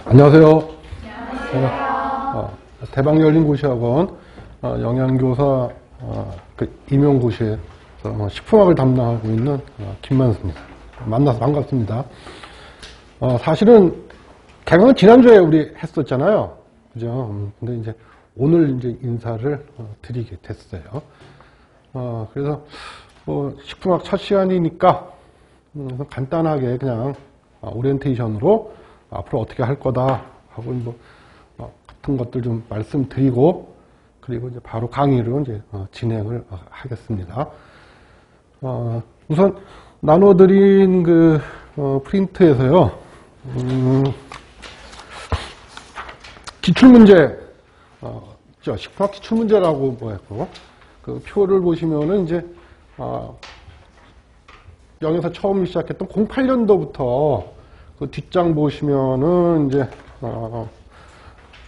안녕하세요. 대박열린고시학원 영양교사 임용고시에서 식품학을 담당하고 있는 김만수입니다. 만나서 반갑습니다. 사실은 개강은 지난주에 우리 했었잖아요. 그죠? 근데 이제 오늘 이제 인사를 드리게 됐어요. 그래서 식품학 첫 시간이니까 간단하게 그냥 오리엔테이션으로 앞으로 어떻게 할 거다 하고 같은 것들 좀 말씀드리고, 그리고 이제 바로 강의로 이제 진행을 하겠습니다. 우선 나눠드린 그 프린트에서요, 기출문제, 식품학 기출문제라고 했고, 그 표를 보시면은 이제 영에서 처음 시작했던 08년도부터 그 뒷장 보시면은 이제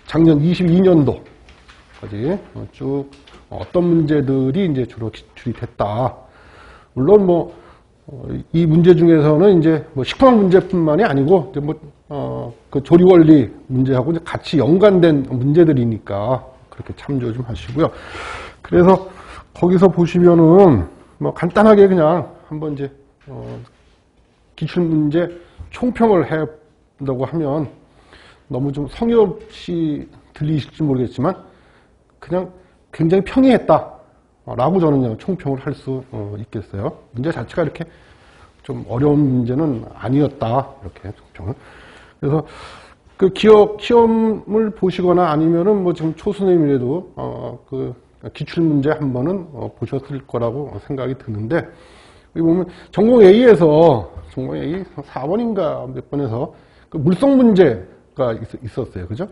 작년 22년도까지 쭉 어떤 문제들이 이제 주로 기출이 됐다. 물론 이 문제 중에서는 이제 식품학 문제뿐만이 아니고 이제 그 조리 원리 문제하고 이제 같이 연관된 문제들이니까 그렇게 참조 좀 하시고요. 그래서 거기서 보시면은 간단하게 그냥 한번 이제 기출 문제 총평을 해본다고 하면 너무 좀 성의 없이 들리실지 모르겠지만 그냥 굉장히 평이했다 라고 저는 총평을 할 수 있겠어요. 문제 자체가 이렇게 좀 어려운 문제는 아니었다, 이렇게 총평을. 그래서 그 기억 시험을 보시거나 아니면은 지금 초수님이라도 그 기출 문제 한 번은 보셨을 거라고 생각이 드는데, 여기 보면 전공 A에서 전공 A 4번인가 몇 번에서 그 물성 문제가 있었어요. 그죠?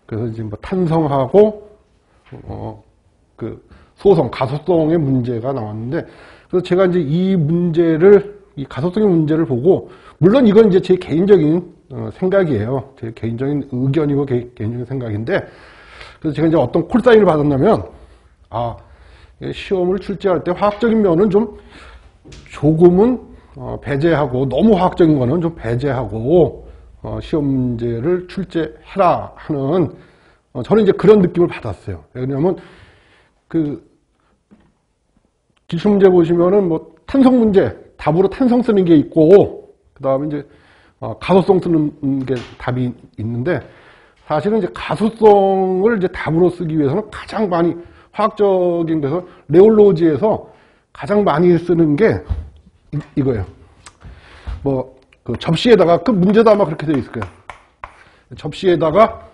그래서 이제 탄성하고 그 소성, 가소성의 문제가 나왔는데, 그래서 제가 이제 이 가소성의 문제를 보고, 물론 이건 이제 제 개인적인 생각이에요. 제 개인적인 의견이고 개인적인 생각인데, 그래서 제가 이제 어떤 콜사인을 받았냐면, 시험을 출제할 때 화학적인 면은 좀 조금은 배제하고, 너무 화학적인 거는 좀 배제하고 시험 문제를 출제해라 하는, 저는 이제 그런 느낌을 받았어요. 왜냐하면 그 기출 문제 보시면은 탄성 문제 답으로 탄성 쓰는 게 있고, 그 다음에 이제 가소성 쓰는 게 답이 있는데, 사실은 이제 가소성을 이제 답으로 쓰기 위해서는 가장 많이 화학적인 데서 레올로지에서 가장 많이 쓰는 게 이거예요. 그 접시에다가, 그 문제도 아마 그렇게 되어 있을 거예요. 접시에다가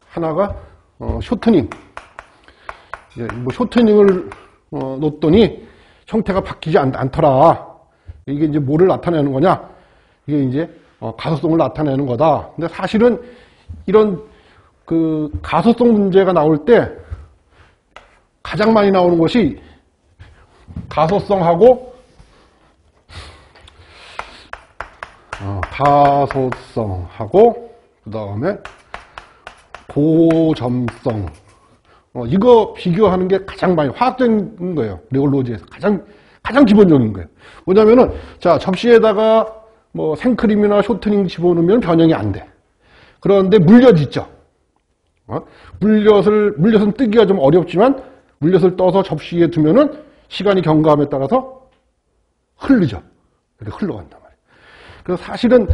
하나가 쇼트닝. 쇼트닝을 놓았더니 형태가 바뀌지 않더라. 이게 이제 뭐를 나타내는 거냐? 이게 이제 가소성을 나타내는 거다. 근데 사실은 이런 그 가소성 문제가 나올 때 가장 많이 나오는 것이 가소성하고 그 다음에 고점성, 이거 비교하는 게 가장 많이 화학적인 거예요. 레올로지에서 가장 기본적인 거예요. 뭐냐면은, 자, 접시에다가 생크림이나 쇼트닝 집어넣으면 변형이 안 돼. 그런데 물엿 있죠. 물엿은 뜨기가 좀 어렵지만 물엿을 떠서 접시에 두면은 시간이 경과함에 따라서 흐르죠. 이렇게 흘러간단 말이에요. 그래서 사실은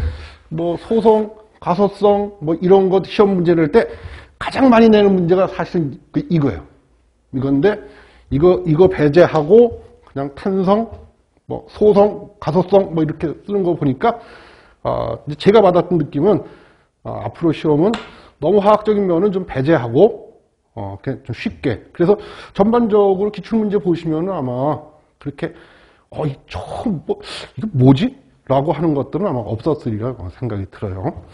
소성, 가소성 이런 것 시험 문제 낼 때 가장 많이 내는 문제가 사실은 이거예요. 이건데 이거 배제하고 그냥 탄성, 소성, 가소성 이렇게 쓰는 거 보니까 제가 받았던 느낌은 앞으로 시험은 너무 화학적인 면은 좀 배제하고 그냥 좀 쉽게. 그래서 전반적으로 기출문제 보시면은 아마 그렇게 이거 뭐지? 라고 하는 것들은 아마 없었으리라 생각이 들어요.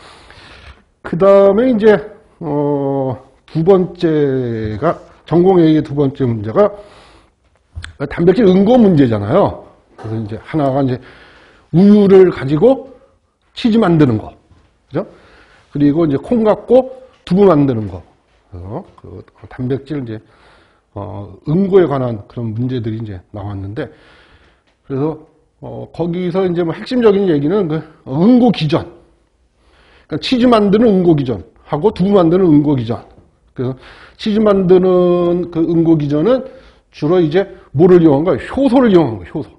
그 다음에 이제 두 번째가, 전공 A의 두 번째 문제가 단백질 응고 문제잖아요. 그래서 이제 하나가 이제 우유를 가지고 치즈 만드는 거, 그죠? 그리고 이제 콩 갖고 두부 만드는 거. 그래서 그 단백질 이제 응고에 관한 그런 문제들이 이제 나왔는데, 그래서 거기서 이제 핵심적인 얘기는 그 응고 기전. 그러니까 치즈 만드는 응고기전하고 두부 만드는 응고기전. 그래서 치즈 만드는 그 응고기전은 주로 이제 뭐를 이용한 거예요? 효소를 이용한 거예요. 효소.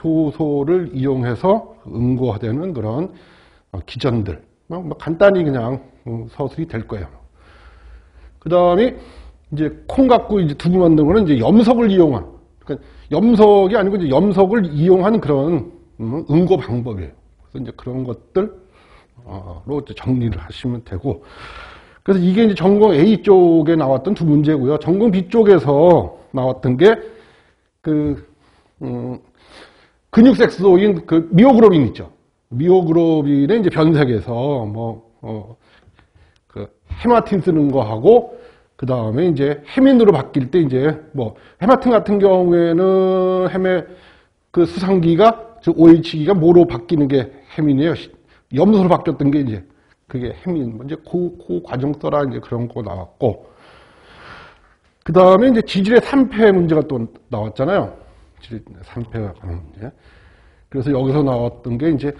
효소를 이용해서 응고되는 그런 기전들. 뭐 간단히 그냥 서술이 될 거예요. 그 다음에 이제 콩 갖고 이제 두부 만드는 거는 이제 염석을 이용한. 그러니까 염석이 아니고 이제 염석을 이용한 그런 응고 방법이에요. 그래서 이제 그런 것들로 정리를 하시면 되고. 그래서 이게 이제 전공 A 쪽에 나왔던 두 문제고요. 전공 B 쪽에서 나왔던 게 근육색소인 그 미오글로빈 있죠. 미오글로빈의 이제 변색에서 그 헤마틴 쓰는 거 하고 그 다음에 이제 헤민으로 바뀔 때 이제 헤마틴 같은 경우에는 그 수상기가 즉 OH기가 뭐로 바뀌는 게 헤민이에요. 염소로 바뀌었던 게 이제 그게 헤민. 이제 그 과정 써라 이제 그런 거 나왔고 그 다음에 이제 지질의 3패 문제가 또 나왔잖아요. 지질 3패가 가는 문제. 그래서 여기서 나왔던 게 이제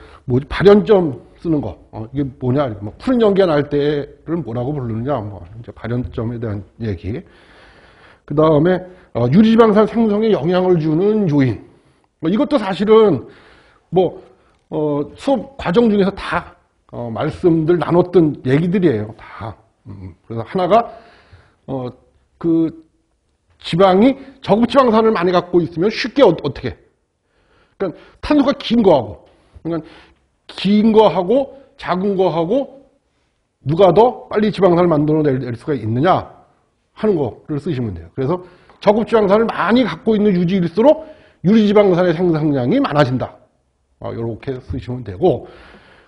발연점 쓰는 거. 이게 뭐냐? 푸른 연기가 날 때를 뭐라고 부르느냐? 이제 발연점에 대한 얘기. 그 다음에 유리지방산 생성에 영향을 주는 요인. 이것도 사실은 수업 과정 중에서 다 말씀들 나눴던 얘기들이에요. 다. 그래서 하나가 그 지방이 저급지방산을 많이 갖고 있으면 쉽게 어떻게? 그러니까 탄소가 긴 거하고, 그러니까 긴 거하고 작은 거하고 누가 더 빨리 지방산을 만들어낼 수가 있느냐 하는 거를 쓰시면 돼요. 그래서 저급지방산을 많이 갖고 있는 유지일수록 유리지방산의 생성량이 많아진다. 이렇게 쓰시면 되고,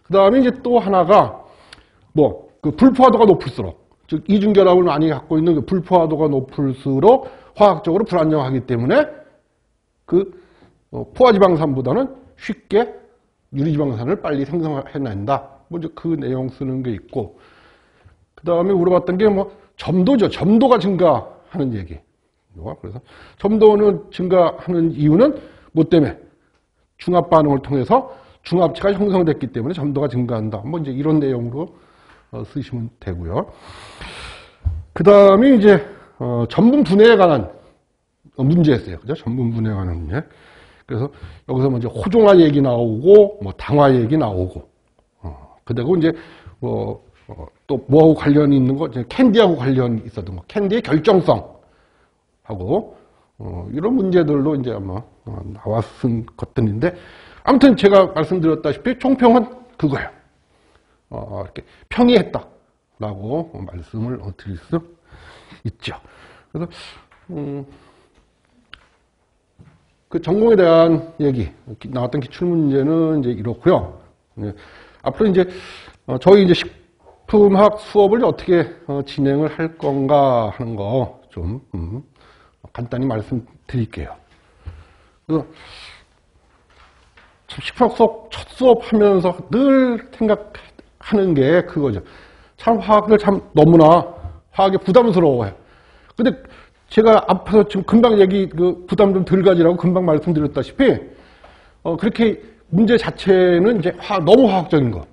그 다음에 이제 또 하나가 그 불포화도가 높을수록, 즉 이중결합을 많이 갖고 있는 그 불포화도가 높을수록 화학적으로 불안정하기 때문에 그 포화지방산보다는 쉽게 유리지방산을 빨리 생성해낸다. 이제 그 내용 쓰는 게 있고, 그 다음에 물어봤던 게 점도죠. 점도가 증가하는 얘기. 그래서 점도는 증가하는 이유는 뭐 때문에? 중합 반응을 통해서 중합체가 형성됐기 때문에 점도가 증가한다. 이제 이런 내용으로 쓰시면 되고요. 그 다음에 이제 전분 분해에 관한 문제였어요. 그죠? 전분 분해에 관한 문제. 그래서 여기서 먼저 호종화 얘기 나오고, 당화 얘기 나오고, 그리고 이제 또 뭐하고 관련이 있는 거, 캔디하고 관련이 있었던 거, 캔디의 결정성하고 이런 문제들로 이제 아마 나왔은 것들인데, 아무튼 제가 말씀드렸다시피 총평은 그거예요. 이렇게 평이했다라고 말씀을 드릴 수 있죠. 그래서 그 전공에 대한 얘기 나왔던 기출 문제는 이제 이렇고요. 앞으로 이제 저희 이제 식품학 수업을 어떻게 진행을 할 건가 하는 거 좀 간단히 말씀드릴게요. 그래서 식품학 수업 첫 수업 하면서 늘 생각하는 게 그거죠. 참 화학을 참 너무나 화학이 부담스러워요. 근데 제가 앞에서 지금 금방 부담 좀 덜 가지라고 금방 말씀드렸다시피, 그렇게 문제 자체는 이제 너무 화학적인 거.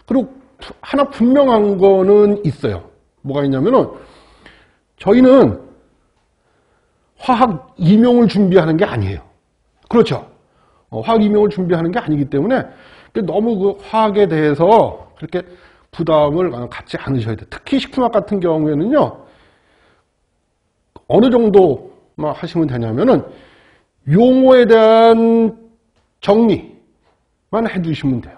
그리고 하나 분명한 거는 있어요. 뭐가 있냐면은, 저희는 화학 임용을 준비하는 게 아니에요. 그렇죠? 화학 임용을 준비하는 게 아니기 때문에, 너무 그 화학에 대해서 그렇게 부담을 갖지 않으셔야 돼요. 특히 식품학 같은 경우에는요, 어느 정도만 하시면 되냐면은 용어에 대한 정리만 해두시면 돼요.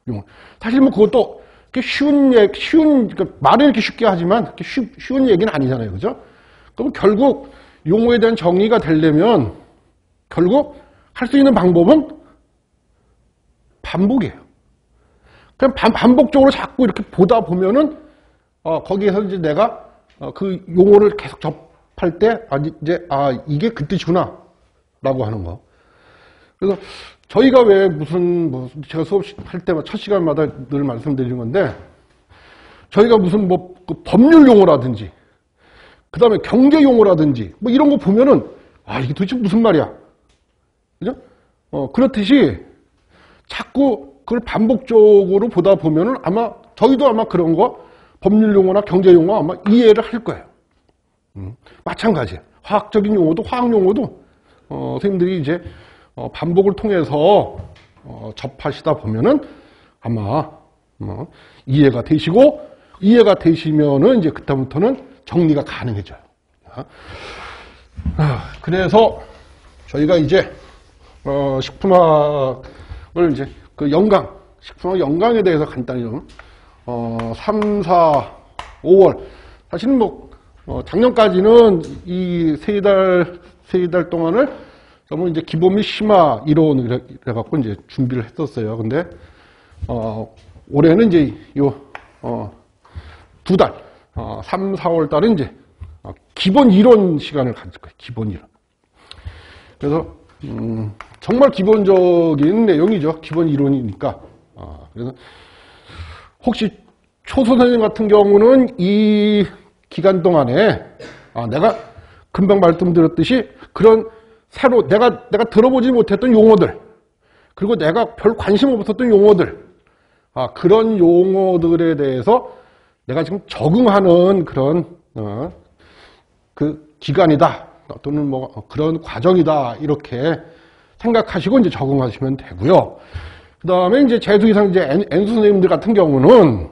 용어. 사실 그것도 그러니까 말은 이렇게 쉽게 하지만 그렇게 쉬운 얘기는 아니잖아요. 그죠? 그럼 결국 용어에 대한 정리가 되려면 결국 할 수 있는 방법은 반복이에요. 그냥 반복적으로 자꾸 이렇게 보다 보면은 거기에서 이제 내가 그 용어를 계속 접할 때 이게 그 뜻이구나 라고 하는 거. 그래서 저희가 왜 제가 수업할 때마다 첫 시간마다 늘 말씀드리는 건데, 저희가 무슨 그 법률 용어라든지 그 다음에 경제 용어라든지 이런 거 보면은 이게 도대체 무슨 말이야, 그죠? 그렇듯이 자꾸 그걸 반복적으로 보다 보면은 아마 저희도 아마 그런 거 법률 용어나 경제 용어 아마 이해를 할 거예요. 마찬가지예요. 화학적인 용어도 화학 용어도 선생님들이 이제 반복을 통해서 접하시다 보면은 아마 이해가 되시면은 이제 그때부터는 정리가 가능해져요. 그래서 저희가 이제 식품학을 이제 그 식품학 연강에 대해서 간단히 좀 3, 4, 5월 사실은 작년까지는 이 세 달 동안을 전부 이제 기본 및 심화 이론 이래갖고 이제 준비를 했었어요. 근데 올해는 이제 요 2달 3, 4월 달은 이제 기본 이론 시간을 가질 거예요. 기본 이론. 그래서 정말 기본적인 내용이죠. 기본 이론이니까. 그래서 혹시 초선생님 같은 경우는 이 기간 동안에 내가 금방 말씀드렸듯이 그런 새로 내가 들어보지 못했던 용어들, 그리고 내가 별 관심 없었던 용어들, 그런 용어들에 대해서 내가 지금 적응하는 그런 그 기간이다, 또는 그런 과정이다, 이렇게 생각하시고 이제 적응하시면 되고요. 그 다음에 이제 재수 이상 이제 N수 선생님들 같은 경우는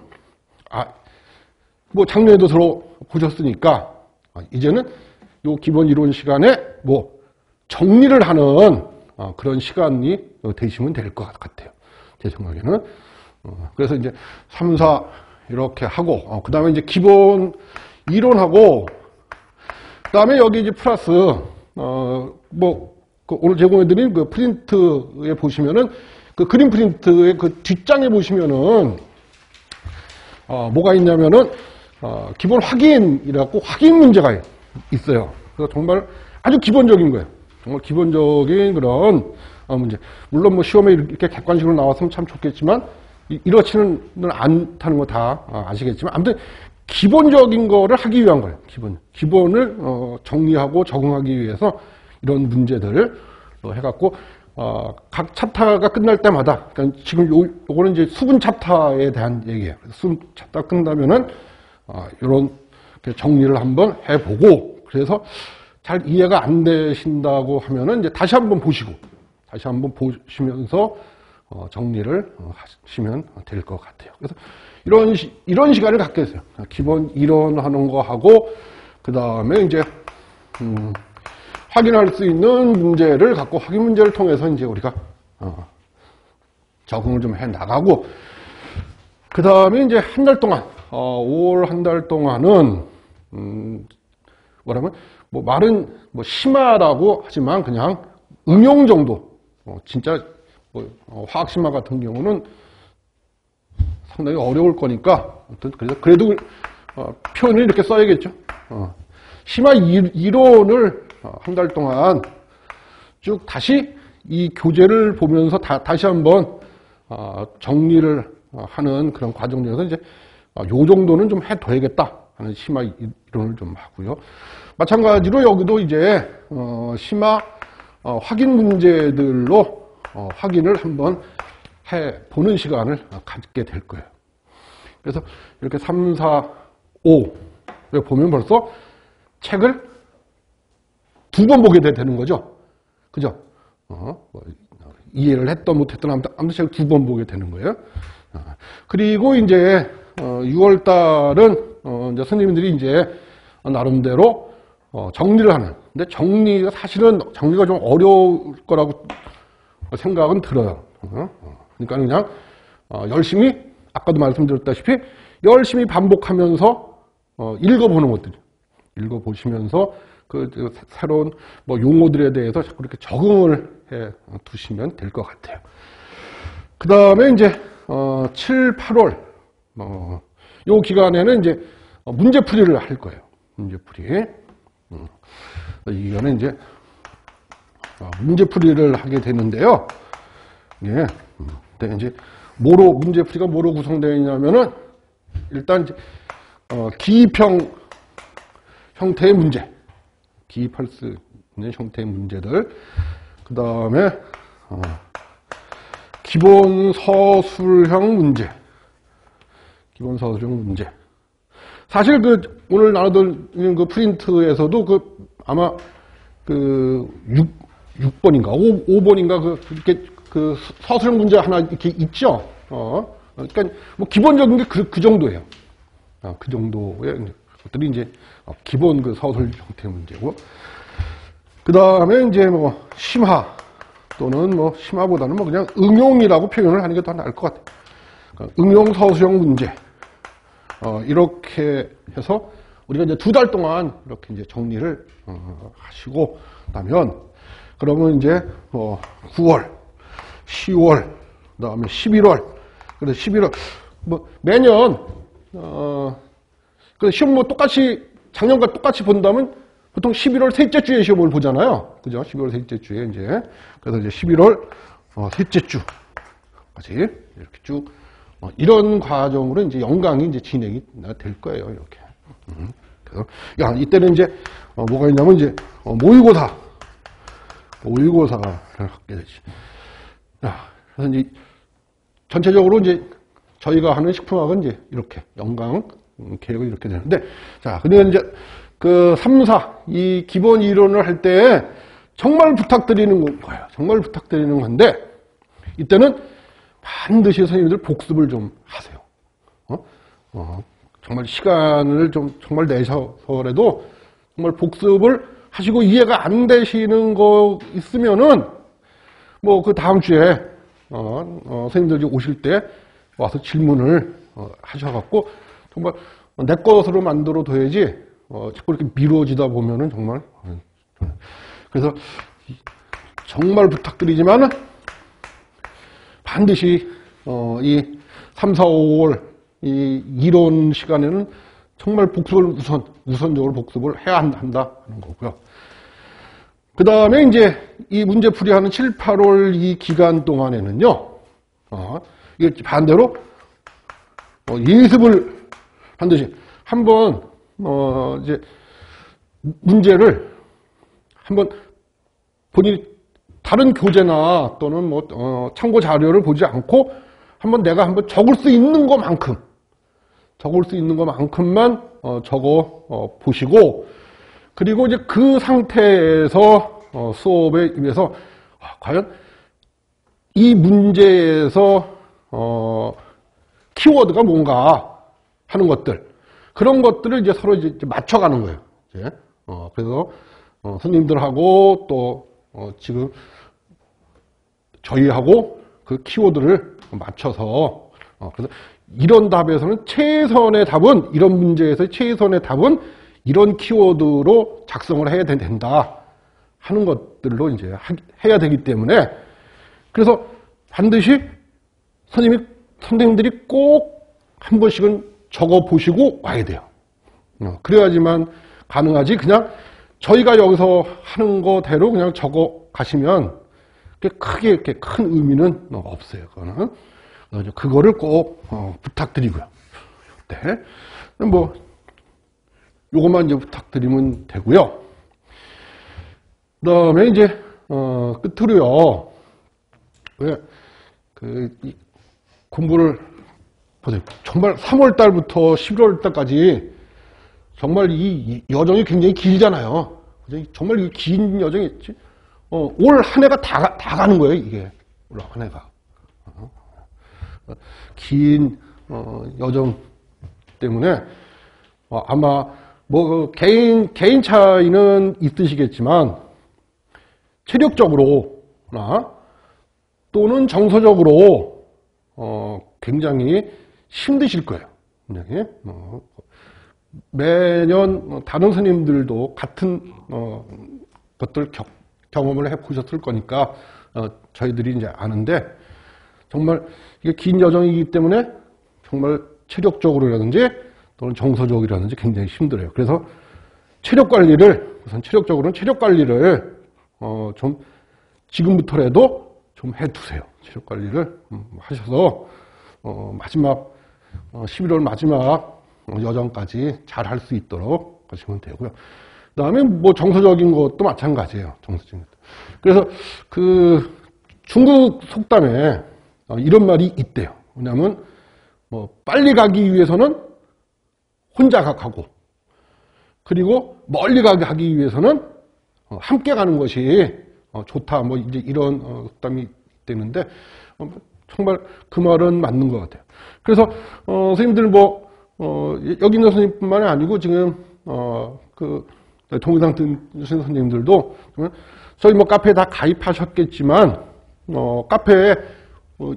작년에도 들어보셨으니까 이제는 요 기본 이론 시간에 정리를 하는 그런 시간이 되시면 될 것 같아요. 제 생각에는. 그래서 이제 3, 4 이렇게 하고, 그 다음에 이제 기본 이론하고, 그 다음에 여기 이제 플러스, 오늘 제공해드린 그 프린트에 보시면은, 그 그림 프린트의 그 뒷장에 보시면은, 뭐가 있냐면은, 기본 확인이라고 확인 문제가 있어요. 그래서 정말 아주 기본적인 거예요. 정말 기본적인 그런 문제. 물론 시험에 이렇게 객관식으로 나왔으면 참 좋겠지만, 이렇지는 않다는 거 다 아시겠지만, 아무튼 기본적인 거를 하기 위한 거예요. 기본을 정리하고 적응하기 위해서 이런 문제들을 해갖고, 각 챕터가 끝날 때마다, 그러니까 지금 요거는 이제 수분 챕터에 대한 얘기예요. 수분 챕터 끝나면은, 이런 정리를 한번 해보고, 그래서 잘 이해가 안 되신다고 하면은 이제 다시 한번 보시면서 정리를 하시면 될 것 같아요. 그래서 이런 시간을 갖게 됐어요. 기본 이론하는 거 하고, 그 다음에 이제 확인할 수 있는 문제를 갖고 확인 문제를 통해서 이제 우리가 적응을 좀 해 나가고, 그 다음에 이제 한 달 동안 5월 한 달 동안은 뭐라면 말은 심화라고 하지만 그냥 응용 정도, 진짜 화학 심화 같은 경우는 상당히 어려울 거니까 그래도 표현을 이렇게 써야겠죠. 심화 이론을 한 달 동안 쭉 다시 이 교재를 보면서 다시 한번 정리를 하는 그런 과정 중에서 이제 요 정도는 좀 해둬야겠다 하는 심화 이론을 좀 하고요. 마찬가지로 여기도 이제 심화 확인 문제들로 확인을 한번 해보는 시간을 갖게 될 거예요. 그래서 이렇게 3, 4, 5를 보면 벌써 책을 2번 보게 되는 거죠. 그죠? 이해를 했던 못했던 아무튼 책을 2번 보게 되는 거예요. 그리고 이제 6월 달은 이제 선생님들이 이제 나름대로 정리를 하는. 근데 사실은 정리가 좀 어려울 거라고 생각은 들어요. 그러니까 그냥 열심히, 아까도 말씀드렸다시피 열심히 반복하면서 읽어보는 것들, 읽어보시면서 그 새로운 용어들에 대해서 자꾸 이렇게 적응을 해 두시면 될 것 같아요. 그 다음에 이제 7, 8월 요 기간에는 이제 문제풀이를 할 거예요. 문제풀이. 이거는 이제 문제풀이를 하게 되는데요. 예. 근데 이제 문제풀이가 뭐로 구성되어 있냐면은 일단 이제 기입형 형태의 문제, 기입할 수 있는 형태의 문제들. 그 다음에 기본 서술형 문제. 기본 서술형 문제. 사실 오늘 나눠드리는 프린트에서도 아마 6번인가 5번인가 이렇게 서술형 문제 하나 이렇게 있죠. 그러니까 뭐 기본적인 게 그 정도예요. 그 정도의 것들이 이제 기본 서술 형태의 문제고. 그 다음에 이제 뭐 심화 또는 뭐 심화보다는 뭐 그냥 응용이라고 표현을 하는 게 더 나을 것 같아요. 그러니까 응용 서술형 문제. 이렇게 해서 우리가 이제 2달 동안 이렇게 이제 정리를 하시고 나면 그러면 이제 9월, 10월, 그다음에 11월. 그래서 11월 뭐 매년 그 시험 뭐 똑같이 작년과 똑같이 본다면 보통 11월 셋째 주에 시험을 보잖아요. 그죠? 11월 셋째 주에 이제 그래서 이제 11월 셋째 주까지 이렇게 쭉 이런 과정으로 이제 연강이 이제 진행이 될 거예요. 이렇게. 그래서 이때는 이제 뭐가 있냐면 이제 모의고사를 갖게 되지. 그래서 이제 전체적으로 이제 저희가 하는 식품학은 이제 이렇게 연강 계획이 이렇게 되는데, 자, 그러면 이제 3, 4, 이 기본 이론을 할 때 정말 부탁드리는 거예요. 정말 부탁드리는 건데, 이때는 반드시 선생님들 복습을 좀 하세요. 정말 시간을 좀 정말 내셔서라도 정말 복습을 하시고 이해가 안 되시는 거 있으면은 뭐 다음 주에 선생님들이 오실 때 와서 질문을 하셔갖고 정말 내 것으로 만들어 둬야지 자꾸 이렇게 미뤄지다 보면은 정말 그래서 정말 부탁드리지만은 반드시 이 3, 4, 5월 이 이론 시간에는 정말 복습을 우선적으로 복습을 해야 한다는 거고요. 그 다음에 이제 이 문제 풀이하는 7, 8월 이 기간 동안에는요, 이게 반대로 예습을 반드시 한번 이제 문제를 한번 본인이 다른 교재나 또는 뭐 참고 자료를 보지 않고 한번 내가 한번 적을 수 있는 것만큼만 적어 보시고, 그리고 이제 그 상태에서 수업에 임해서 과연 이 문제에서 키워드가 뭔가 하는 것들, 그런 것들을 이제 서로 이제 맞춰가는 거예요. 이제 그래서 선생님들하고 또 지금 저희하고 그 키워드를 맞춰서 그래서 이런 답에서는 최선의 답은, 이런 문제에서의 최선의 답은 이런 키워드로 작성을 해야 된다 하는 것들로 이제 해야 되기 때문에, 그래서 반드시 선생님들이 꼭 한 번씩은 적어 보시고 와야 돼요. 그래야지만 가능하지, 그냥 저희가 여기서 하는 거대로 그냥 적어 가시면 크게 이렇게 큰 의미는 없어요. 그거를 꼭 부탁드리고요. 네. 뭐 요것만 이제 부탁드리면 되고요. 그다음에 이제 끝으로요. 왜 공부를 보세요. 정말 3월 달부터 11월 달까지 정말 이 여정이 굉장히 길잖아요. 정말 이 긴 여정이 있지. 올 한 해가 다 가는 거예요, 이게. 올 한 해가. 긴 여정 때문에 아마 뭐 개인 차이는 있으시겠지만 체력적으로나 또는 정서적으로 굉장히 힘드실 거예요. 굉장히. 매년 다른 스님들도 같은 것들 경험을 해보셨을 거니까 저희들이 이제 아는데, 정말 이게 긴 여정이기 때문에 정말 체력적으로라든지 또는 정서적이라든지 굉장히 힘들어요. 그래서 우선 체력적으로는 체력 관리를 좀 지금부터라도 좀 해두세요. 체력 관리를 하셔서 마지막 11월 마지막 여정까지 잘 할 수 있도록 하시면 되고요. 그 다음에 뭐 정서적인 것도 마찬가지예요. 정서적인 것도. 그래서 중국 속담에 이런 말이 있대요. 왜냐하면 뭐 빨리 가기 위해서는 혼자 가고, 그리고 멀리 가기 위해서는 함께 가는 것이 좋다. 뭐 이제 이런 부담이 되는데 정말 그 말은 맞는 것 같아요. 그래서 선생님들 뭐 여기 있는 선생님뿐만이 아니고 지금 그 동영상 듣는 선생님들도 저희 뭐 카페에 다 가입하셨겠지만 카페에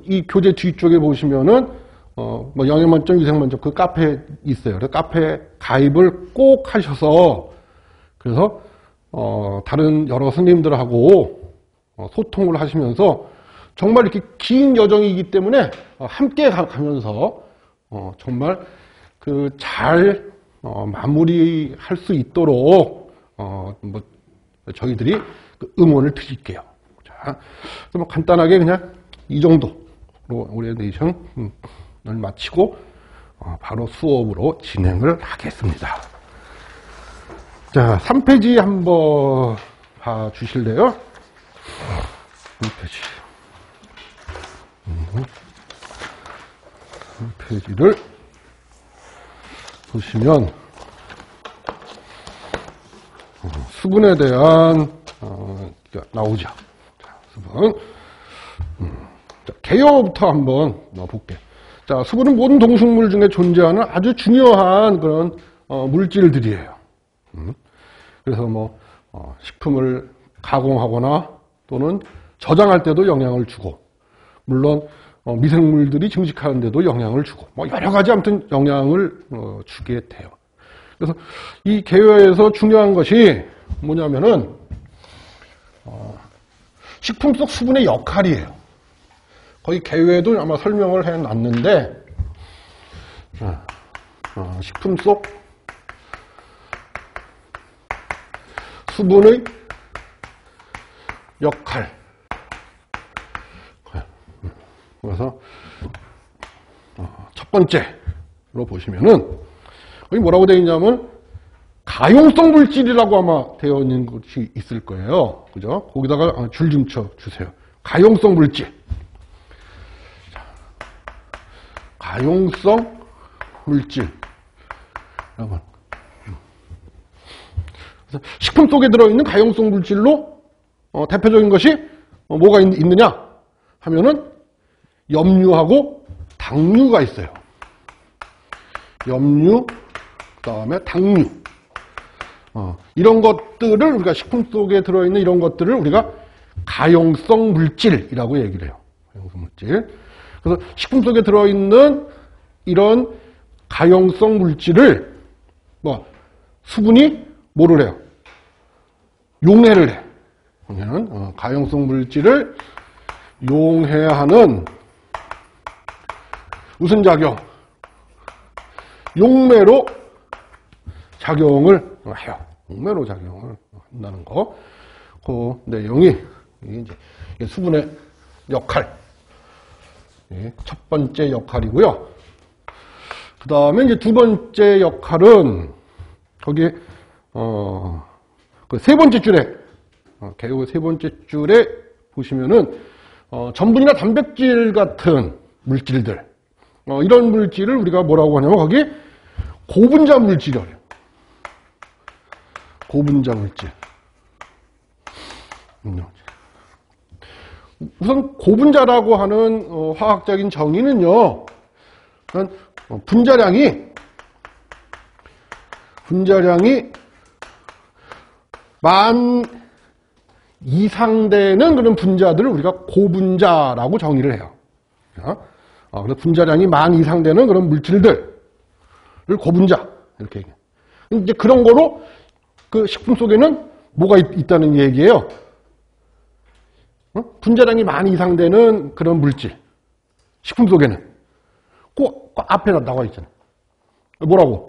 이 교재 뒤쪽에 보시면은 뭐 영양만점, 위생만점 그 카페에 있어요. 그래서 카페 가입을 꼭 하셔서 그래서 다른 여러 선생님들하고 소통을 하시면서 정말 이렇게 긴 여정이기 때문에 함께 가면서 정말 그 잘 마무리할 수 있도록 뭐 저희들이 그 응원을 드릴게요. 자, 뭐 간단하게 그냥 이 정도로 오리엔테이션을 마치고 바로 수업으로 진행을 하겠습니다. 자, 3페이지 한번 봐주실래요? 3페이지를 보시면 수분에 대한 나오죠. 자, 수분. 자, 개요부터 한번 볼게요. 자, 수분은 모든 동식물 중에 존재하는 아주 중요한 그런 물질들이에요. 그래서 뭐 식품을 가공하거나 또는 저장할 때도 영향을 주고, 물론 미생물들이 증식하는 데도 영향을 주고, 뭐 여러 가지 아무튼 영향을 주게 돼요. 그래서 이 개요에서 중요한 것이 뭐냐면은 식품 속 수분의 역할이에요. 거의 개요에도 아마 설명을 해놨는데, 식품 속 수분의 역할. 그래서 첫 번째로 보시면은 여기 뭐라고 되어 있냐면 가용성 물질이라고 아마 되어 있는 것이 있을 거예요. 그죠? 거기다가 줄 좀 쳐 주세요. 가용성 물질. 자, 가용성 물질. 그래서 식품 속에 들어있는 가용성 물질로 대표적인 것이 뭐가 있느냐 하면은 염류하고 당류가 있어요. 염류, 그 다음에 당류. 이런 것들을 우리가 식품 속에 들어있는 이런 것들을 우리가 가용성 물질이라고 얘기를 해요. 가용성 물질. 그래서 식품 속에 들어있는 이런 가용성 물질을 수분이 뭐를 해요? 용해를 해. 그러면 가용성 물질을 용해야 하는 무슨 작용? 용매로 작용을 해요. 용매로 작용을 한다는 거. 그 내용이 이제 수분의 역할. 첫 번째 역할이고요. 그 다음에 이제 두 번째 역할은 거기 그 세 번째 줄에 개요 세 번째 줄에 보시면은 전분이나 단백질 같은 물질들, 이런 물질을 우리가 뭐라고 하냐면 거기 고분자 물질이라고 해요. 고분자 물질. 우선 고분자라고 하는 화학적인 정의는요, 분자량이 만 이상 되는 그런 분자들을 우리가 고분자라고 정의를 해요. 그래서 분자량이 만 이상 되는 그런 물질들을 고분자 이렇게 얘기해요. 이제 그런 거로 그 식품 속에는 뭐가 있다는 얘기예요. 분자량이 만 이상 되는 그런 물질, 식품 속에는 그 앞에 나와 있잖아요. 뭐라고?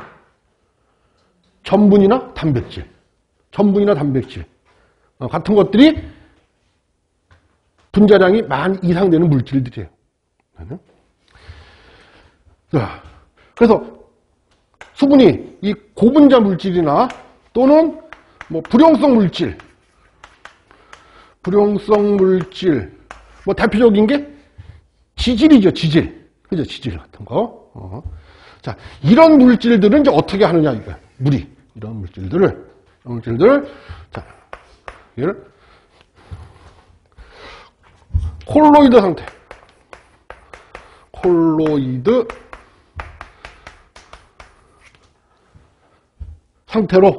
전분이나 단백질 같은 것들이 분자량이 만 이상 되는 물질들이에요. 자, 그래서 수분이 이 고분자 물질이나 또는 뭐 불용성 물질, 뭐 대표적인 게 지질이죠, 지질. 그죠, 지질 같은 거. 자, 이런 물질들은 이제 어떻게 하느냐, 이거. 물이. 이런 물질들을, 자, 얘를 콜로이드 상태. 콜로이드 상태로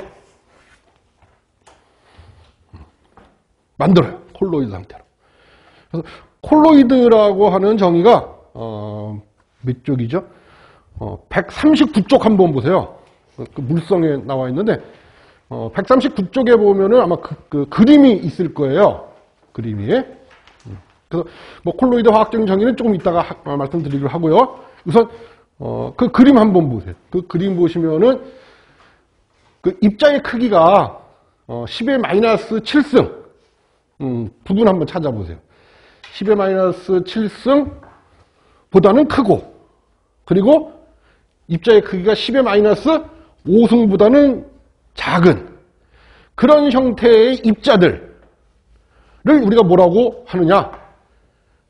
만들어요. 콜로이드 상태로. 그래서 콜로이드라고 하는 정의가 몇 쪽이죠? 139쪽 한번 보세요. 그 물성에 나와 있는데 139쪽에 보면은 아마 그 그림이 있을 거예요. 그림이. 그래서 뭐 콜로이드 화학적인 정의는 조금 이따가 말씀드리기로 하고요. 우선 그 그림 한번 보세요. 그 그림 보시면은 그 입자의 크기가 10의 마이너스 7승 부분 한번 찾아보세요. 10의 마이너스 7승 보다는 크고, 그리고 입자의 크기가 10의 마이너스 5승보다는 작은 그런 형태의 입자들을 우리가 뭐라고 하느냐?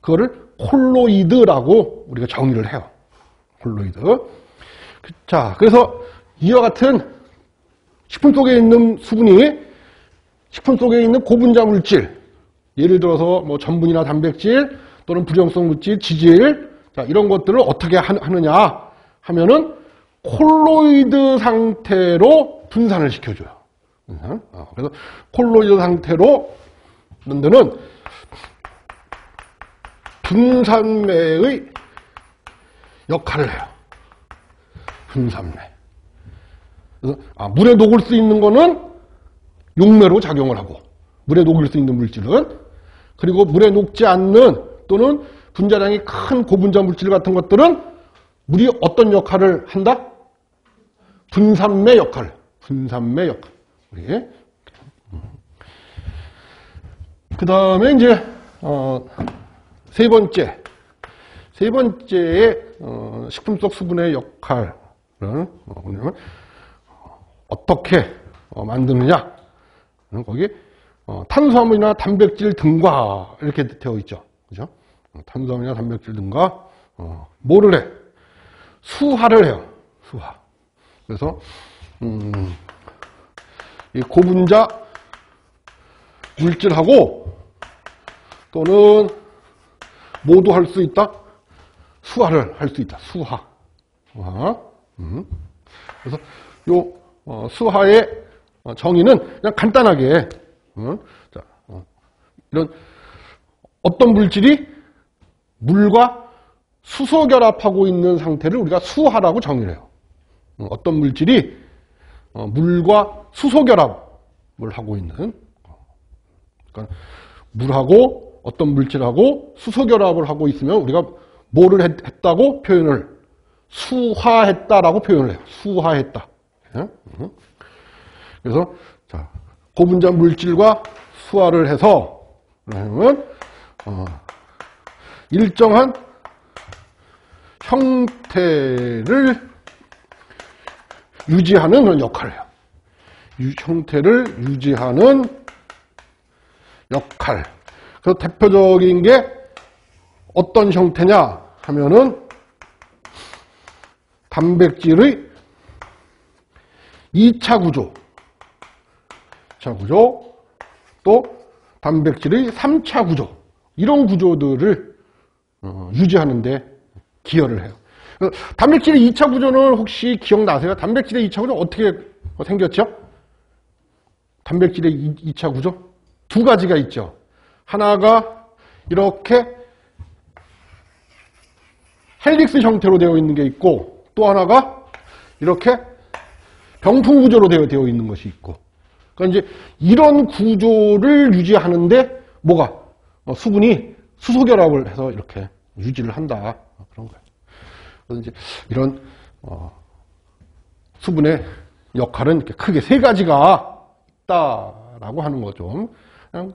그거를 콜로이드라고 우리가 정의를 해요. 콜로이드. 자, 그래서 이와 같은 식품 속에 있는 수분이 식품 속에 있는 고분자 물질, 예를 들어서 뭐 전분이나 단백질 또는 불용성 물질, 지질, 자, 이런 것들을 어떻게 하느냐 하면은 콜로이드 상태로 분산을 시켜줘요. 그래서 콜로이드 상태로 만드는 분산매의 역할을 해요. 분산매. 그래서 물에 녹을 수 있는 거는 용매로 작용을 하고, 물에 녹을 수 있는 물질은, 그리고 물에 녹지 않는 또는 분자량이 큰 고분자 물질 같은 것들은 물이 어떤 역할을 한다? 분산매 역할. 분산매 역할. 그 다음에 이제 세 번째의 식품 속 수분의 역할은 뭐냐면 어떻게 만드느냐? 거기 탄수화물이나 단백질 등과 이렇게 되어 있죠. 그죠? 탄수화물이나 단백질 등과 뭐를 해? 수화를 해요. 수화. 그래서 이 고분자 물질하고 또는 모두 할 수 있다? 수화를 할 수 있다. 수화. 그래서 요 수화의 정의는 그냥 간단하게 자, 이런 어떤 물질이 물과 수소 결합하고 있는 상태를 우리가 수화라고 정의를 해요. 어떤 물질이 물과 수소 결합을 하고 있는, 그러니까 물하고 어떤 물질하고 수소 결합을 하고 있으면 우리가 뭐를 했다고 표현을, 수화했다라고 표현을 해요. 수화했다. 그래서 자, 고분자 물질과 수화를 해서 그러면 일정한 형태를 유지하는 그런 역할을 해요. 형태를 유지하는 역할. 그래서 대표적인 게 어떤 형태냐 하면은 단백질의 2차 구조, 또 단백질의 3차 구조, 이런 구조들을 유지하는 데 기여를 해요. 단백질의 2차 구조는 혹시 기억나세요? 단백질의 2차 구조 어떻게 생겼죠? 단백질의 2차 구조? 두 가지가 있죠. 하나가 이렇게 헬릭스 형태로 되어 있는 게 있고, 또 하나가 이렇게 병풍 구조로 되어 있는 것이 있고. 그러니까 이제 이런 구조를 유지하는데 뭐가? 수분이 수소 결합을 해서 이렇게 유지를 한다. 그런 거예요. 그래서 이제 이런 수분의 역할은 이렇게 크게 세 가지가 있다라고 하는 거 좀 그냥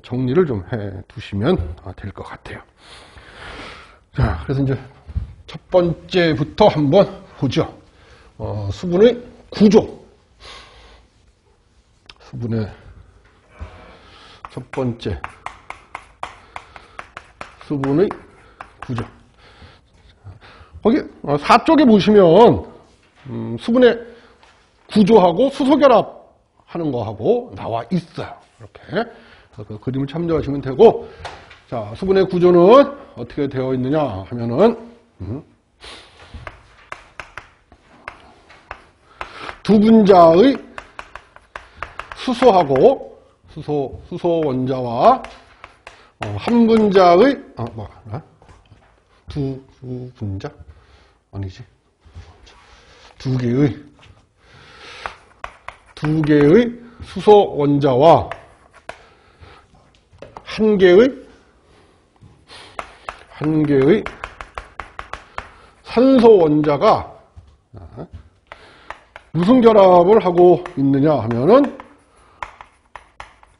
정리를 좀 해 두시면 될 것 같아요. 자, 그래서 이제 첫 번째부터 한번 보죠. 수분의 구조. 수분의 첫 번째, 수분의 구조. 거기 4쪽에 보시면 수분의 구조하고 수소결합 하는 거하고 나와 있어요. 이렇게. 그 그림을 참조하시면 되고, 자, 수분의 구조는 어떻게 되어 있느냐 하면은, 두 분자의 수소하고, 수소 원자와, 한 분자의, 두 분자? 아니지. 두 개의 수소 원자와 한 개의 산소 원자가 무슨 결합을 하고 있느냐 하면은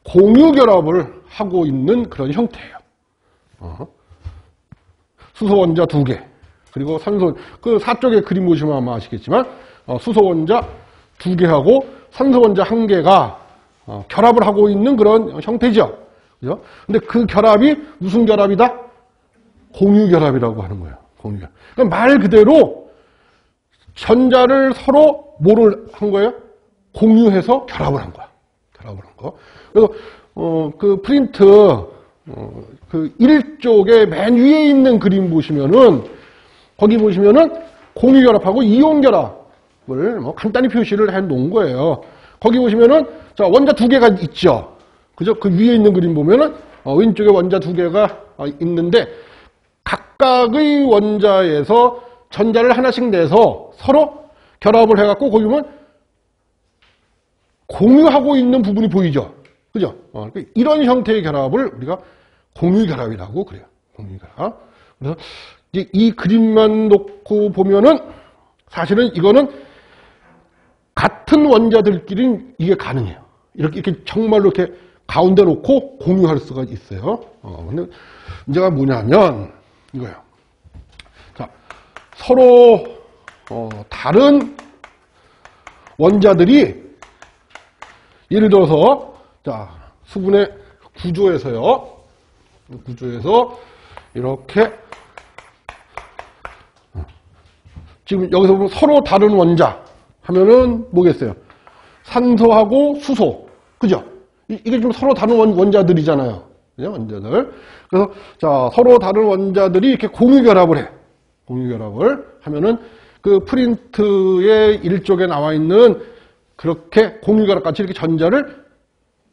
공유 결합을 하고 있는 그런 형태예요. 수소 원자 2개, 그리고 산소, 그 4쪽에 그림 보시면 아마 아시겠지만, 수소 원자 2개하고 산소 원자 1개가 결합을 하고 있는 그런 형태죠. 그죠? 근데 그 결합이 무슨 결합이다? 공유 결합이라고 하는 거예요. 공유 결합. 그러니까 말 그대로 전자를 서로 뭐를 한 거예요? 공유해서 결합을 한 거야. 결합을 한 거. 그래서 그 프린트 그 1쪽에 맨 위에 있는 그림 보시면은, 거기 보시면은 공유 결합하고 이온 결합을 뭐 간단히 표시를 해 놓은 거예요. 거기 보시면은 자, 원자 2개가 있죠. 그죠? 그 위에 있는 그림 보면은 왼쪽에 원자 2개가 있는데, 각각의 원자에서 전자를 하나씩 내서 서로 결합을 해갖고 거기 보면 공유하고 있는 부분이 보이죠. 그죠? 이런 형태의 결합을 우리가 공유결합이라고 그래요. 공유결합. 그래서 이제 이 그림만 놓고 보면은 사실은 이거는 같은 원자들끼리 이게 가능해요. 이렇게 정말로 이렇게 가운데 놓고 공유할 수가 있어요. 근데 문제가 뭐냐면 이거예요. 자, 서로 다른 원자들이 예를 들어서 자, 수분의 구조에서 이렇게 지금 여기서 보면 서로 다른 원자 하면은 뭐겠어요? 산소하고 수소. 그죠? 이게 좀 서로 다른 원자들이잖아요. 그죠? 원자들. 그래서 자, 서로 다른 원자들이 이렇게 공유결합을 해. 공유결합을 하면은 그 프린트의 1쪽에 나와 있는 그렇게 공유결합 같이 이렇게 전자를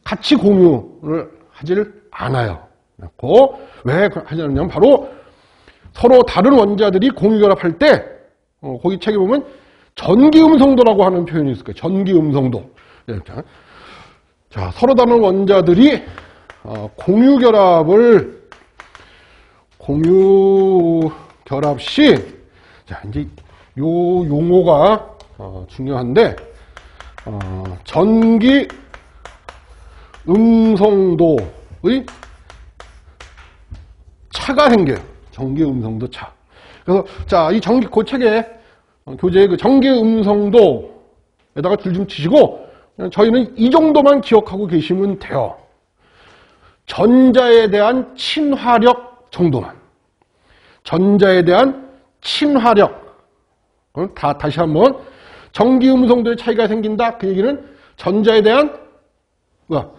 같이 공유를 하질 않아요. 왜 하냐면 바로 서로 다른 원자들이 공유결합할 때 거기 책에 보면 전기음성도라고 하는 표현이 있을 거예요. 전기음성도. 자, 서로 다른 원자들이 공유결합 시, 자, 이제 요 용어가 중요한데, 전기 음성도의 차가 생겨요. 전기 음성도 차. 그래서 자, 이 그 책에 교재에 그 전기 음성도에다가 줄 좀 치시고, 저희는 이 정도만 기억하고 계시면 돼요. 전자에 대한 친화력 정도만. 전자에 대한 친화력. 다시 한번 전기 음성도의 차이가 생긴다. 그 얘기는 전자에 대한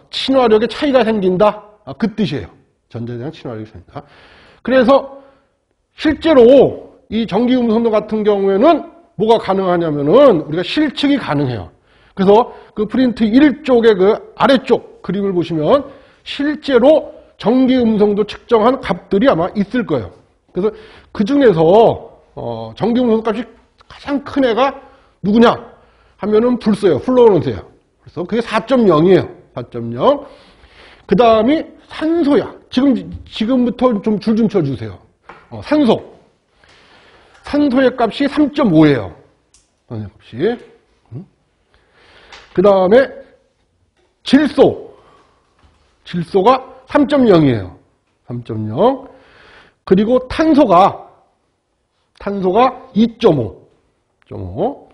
친화력의 차이가 생긴다. 그 뜻이에요. 전자에 대한 친화력이 생긴다. 그래서 실제로 이 전기 음성도 같은 경우에는 뭐가 가능하냐면은 우리가 실측이 가능해요. 그래서 그 프린트 1쪽의 그 아래쪽 그림을 보시면 실제로 전기 음성도 측정한 값들이 아마 있을 거예요. 그래서 그 중에서 전기 음성도 값이 가장 큰 애가 누구냐 하면은 불소예요. 플로런스예요. 그래서 그게 4.0이에요. 4.0. 그 다음이 산소야. 지금부터 좀 줄 좀 쳐주세요. 산소. 산소의 값이 3.5예요. 산소의 값이. 그 다음에 질소. 질소가 3.0이에요. 3.0. 그리고 탄소가 2.5. 2.5.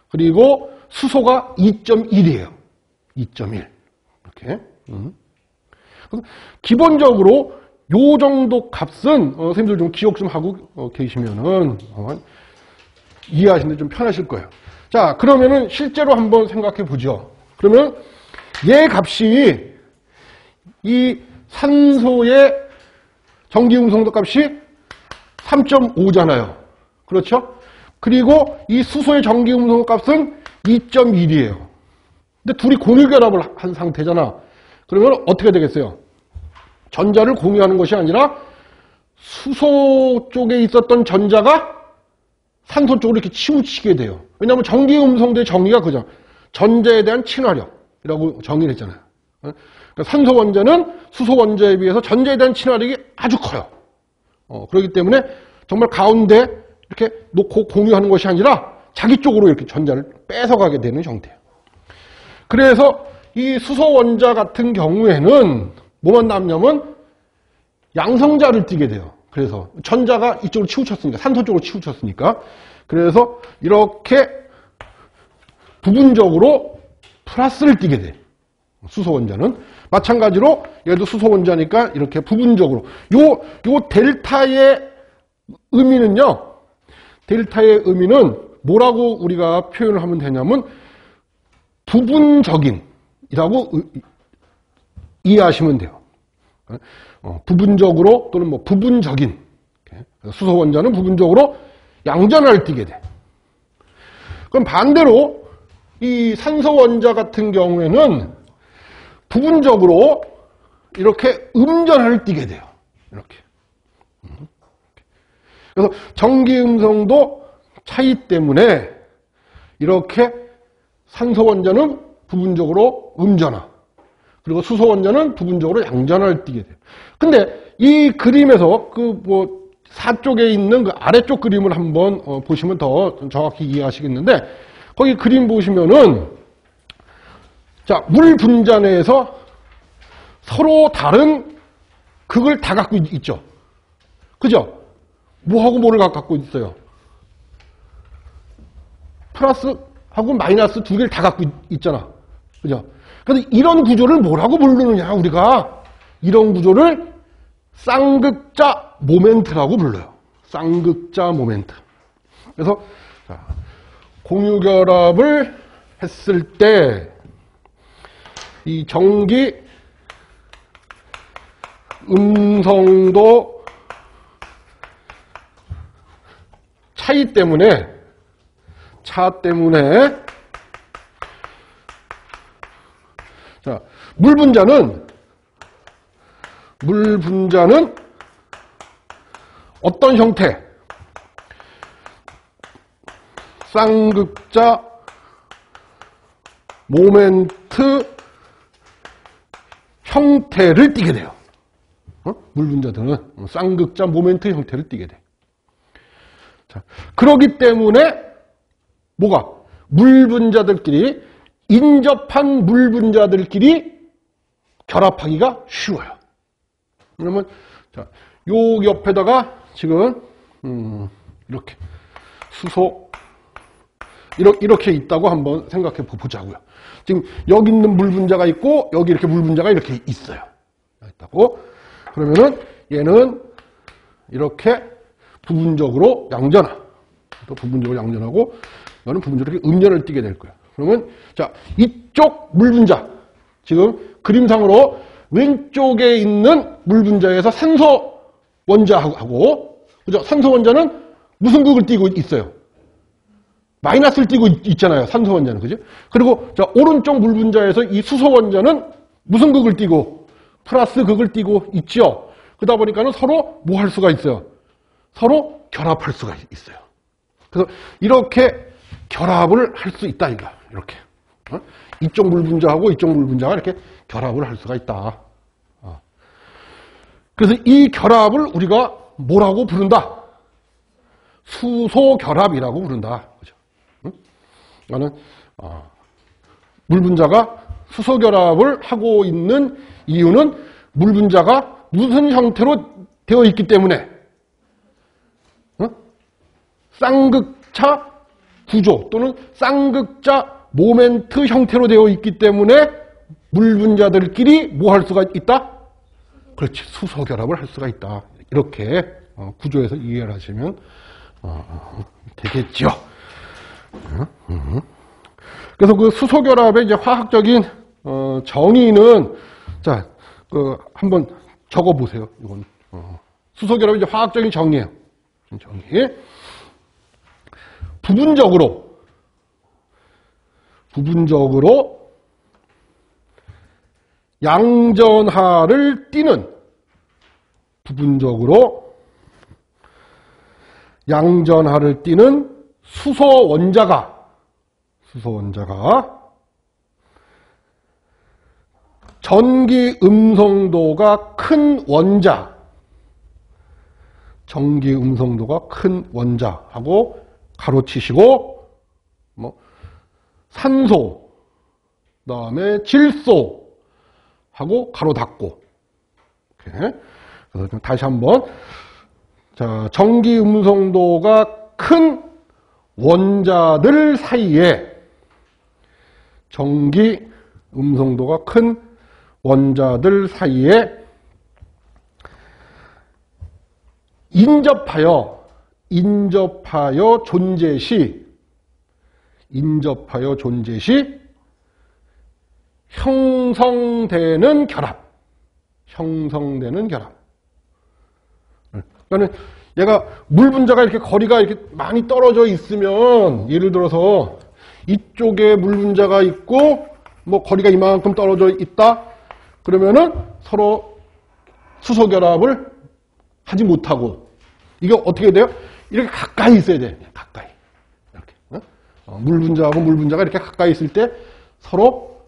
그리고 수소가 2.1이에요. 2.1. 이렇게. 기본적으로 요 정도 값은 선생님들 좀 기억 좀 하고 계시면은 이해하시는데 좀 편하실 거예요. 자, 그러면은 실제로 한번 생각해 보죠. 그러면 얘 값이 이 산소의 전기음성도 값이 3.5잖아요. 그렇죠? 그리고 이 수소의 전기음성 값은 2.1이에요. 근데 둘이 공유결합을 한 상태잖아. 그러면 어떻게 되겠어요? 전자를 공유하는 것이 아니라 수소 쪽에 있었던 전자가 산소 쪽으로 이렇게 치우치게 돼요. 왜냐하면 전기음성도의 정의가 그죠. 전자에 대한 친화력이라고 정의를 했잖아요. 그러니까 산소 원자는 수소 원자에 비해서 전자에 대한 친화력이 아주 커요. 그렇기 때문에 정말 가운데 이렇게 놓고 공유하는 것이 아니라 자기 쪽으로 이렇게 전자를 뺏어가게 되는 형태예요. 그래서 이 수소 원자 같은 경우에는 뭐만 남냐면 양성자를 띠게 돼요. 그래서 전자가 이쪽으로 치우쳤으니까, 산소 쪽으로 치우쳤으니까. 그래서 이렇게 부분적으로 플러스를 띠게 돼. 수소 원자는. 마찬가지로 얘도 수소 원자니까 이렇게 부분적으로. 요 델타의 의미는요. 델타의 의미는 뭐라고 우리가 표현을 하면 되냐면 부분적인이라고 이해하시면 돼요. 부분적으로 또는 뭐 부분적인. 수소 원자는 부분적으로 양전하를 띠게 돼. 그럼 반대로 이 산소 원자 같은 경우에는 부분적으로 이렇게 음전하를 띠게 돼요. 이렇게. 그래서 전기음성도 차이 때문에 이렇게 산소 원자는 부분적으로 음전하, 그리고 수소 원자는 부분적으로 양전하를 띠게 돼요. 근데 이 그림에서 그 뭐 사쪽에 있는 그 아래쪽 그림을 한번 보시면 더 정확히 이해하시겠는데, 거기 그림 보시면은 자, 물 분자 내에서 서로 다른 극을 다 갖고 있죠. 그죠? 뭐하고 뭐를 갖고 있어요? 플러스하고 마이너스 두 개를 다 갖고 있잖아. 그죠? 그래서 이런 구조를 뭐라고 부르느냐, 우리가. 이런 구조를 쌍극자 모멘트라고 불러요. 쌍극자 모멘트. 그래서 자, 공유결합을 했을 때 이 전기 음성도 차이 때문에 자 물 분자는 어떤 형태? 쌍극자 모멘트 형태를 띠게 돼요. 물 분자들은 쌍극자 모멘트 형태를 띠게 돼. 자, 그렇기 때문에 뭐가? 물 분자들끼리, 인접한 물 분자들끼리 결합하기가 쉬워요. 그러면 자, 요 옆에다가 지금 이렇게 수소 이렇게 있다고 한번 생각해 보자고요. 지금 여기 있는 물 분자가 있고 여기 이렇게 물 분자가 이렇게 있어요. 있다고. 그러면은 얘는 이렇게 부분적으로 양전하, 또 부분적으로 양전하고 얘는 부분적으로 이렇게 음전을 띠게 될 거예요. 그러면 자, 이쪽 물 분자, 지금 그림상으로 왼쪽에 있는 물 분자에서 산소 원자하고, 그죠? 산소 원자는 무슨 극을 띠고 있어요? 마이너스를 띠고 있잖아요. 산소 원자는. 그죠? 그리고 자, 오른쪽 물 분자에서 이 수소 원자는 무슨 극을 띠고? 플러스 극을 띠고 있죠. 그러다 보니까는 서로 뭐 할 수가 있어요? 서로 결합할 수가 있어요. 그래서 이렇게 결합을 할 수 있다, 이거. 이렇게. 이쪽 물 분자하고 이쪽 물 분자가 이렇게 결합을 할 수가 있다. 그래서 이 결합을 우리가 뭐라고 부른다? 수소 결합이라고 부른다. 그죠? 나는 물 분자가 수소 결합을 하고 있는 이유는 물 분자가 무슨 형태로 되어 있기 때문에 쌍극차 구조 또는 쌍극자 모멘트 형태로 되어 있기 때문에 물 분자들끼리 뭐 할 수가 있다? 그렇지, 수소 결합을 할 수가 있다. 이렇게 구조에서 이해를 하시면 되겠죠. 그래서 그 수소결합의 이제 화학적인 정의는 자, 한번 적어 보세요. 이건 수소결합의 이제 화학적인 정의예요. 정의. 부분적으로 양전하를 띠는 수소 원자가 전기 음성도가 큰 원자하고 가로치시고 산소 그다음에 질소 하고 가로 닫고. 이렇게. 그래서 다시 한번 자, 전기 음성도가 큰 원자들 사이에 인접하여 존재 시 형성되는 결합. 그러니까 얘가 물 분자가 이렇게 거리가 이렇게 많이 떨어져 있으면, 예를 들어서 이쪽에 물 분자가 있고 뭐 거리가 이만큼 떨어져 있다. 그러면은 서로 수소 결합을 하지 못하고, 이게 어떻게 돼요? 이렇게 가까이 있어야 돼. 가까이. 이렇게. 물 분자하고 물 분자가 이렇게 가까이 있을 때 서로